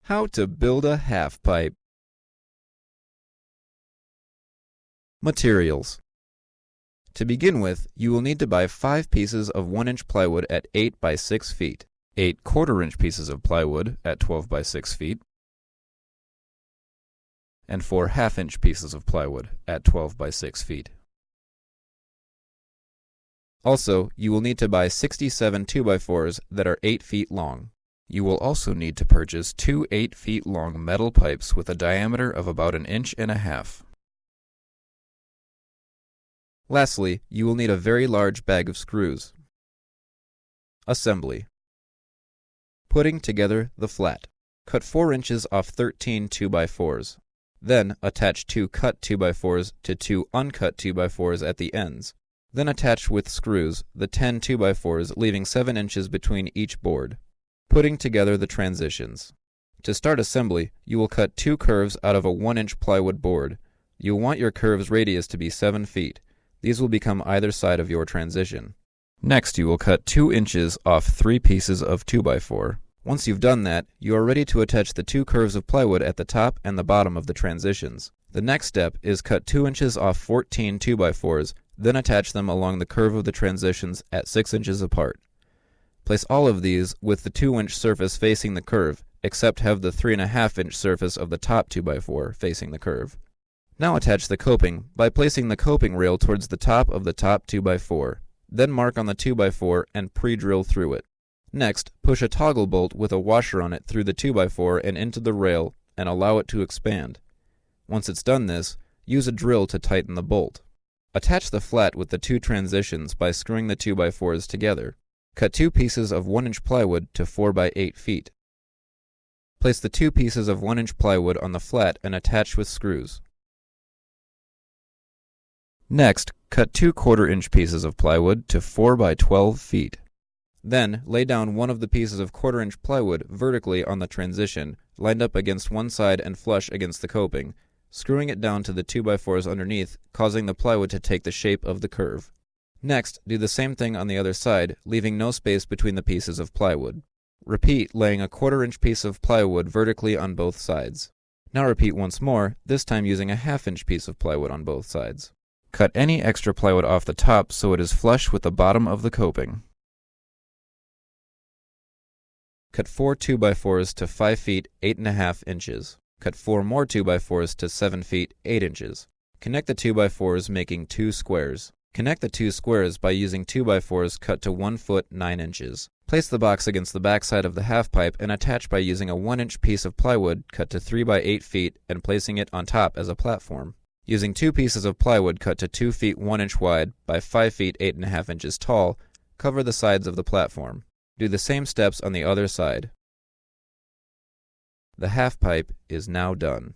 How to build a half pipe. Materials. To begin with, you will need to buy 5 pieces of 1-inch plywood at 8 by 6 feet, 8 1/4-inch pieces of plywood at 12 by 6 feet, and 4 1/2-inch pieces of plywood at 12 by 6 feet. Also, you will need to buy 67 2x4s that are 8 feet long. You will also need to purchase 2 8 feet long metal pipes with a diameter of about 1.5 inches. Lastly, you will need a very large bag of screws. Assembly. Putting together the flat. Cut 4 inches off 13 2x4s. Then attach 2 cut 2x4s to 2 uncut 2x4s at the ends. Then attach with screws the 10 2x4s, leaving 7 inches between each board. Putting together the transitions. To start assembly, you will cut 2 curves out of a 1-inch plywood board. You will want your curve's radius to be 7 feet. These will become either side of your transition. Next, you will cut 2 inches off 3 pieces of 2x4. Once you've done that, you are ready to attach the 2 curves of plywood at the top and the bottom of the transitions. The next step is cut 2 inches off 14 2x4s, then attach them along the curve of the transitions at 6 inches apart. Place all of these with the 2-inch surface facing the curve, except have the 3.5-inch surface of the top 2x4 facing the curve. Now attach the coping by placing the coping rail towards the top of the top 2x4. Then mark on the 2x4 and pre-drill through it. Next, push a toggle bolt with a washer on it through the 2x4 and into the rail and allow it to expand. Once it's done this, use a drill to tighten the bolt. Attach the flat with the 2 transitions by screwing the 2x4s together. Cut 2 pieces of 1-inch plywood to 4 by 8 feet. Place the 2 pieces of 1-inch plywood on the flat and attach with screws. Next, cut 2 1/4-inch pieces of plywood to 4 by 12 feet. Then, lay down one of the pieces of 1/4-inch plywood vertically on the transition, lined up against one side and flush against the coping, screwing it down to the 2x4s underneath, causing the plywood to take the shape of the curve. Next, do the same thing on the other side, leaving no space between the pieces of plywood. Repeat, laying a 1/4-inch piece of plywood vertically on both sides. Now repeat once more, this time using a 1/2-inch piece of plywood on both sides. Cut any extra plywood off the top so it is flush with the bottom of the coping. Cut 4 2x4s to 5 feet 8.5 inches. Cut 4 more 2x4s to 7 feet 8 inches. Connect the 2x4s making 2 squares. Connect the 2 squares by using 2x4s cut to 1 foot 9 inches. Place the box against the back side of the half pipe and attach by using a 1-inch piece of plywood cut to 3 by 8 feet and placing it on top as a platform. Using 2 pieces of plywood cut to 2 feet 1 inch wide by 5 feet 8.5 inches tall, cover the sides of the platform. Do the same steps on the other side. The half pipe is now done.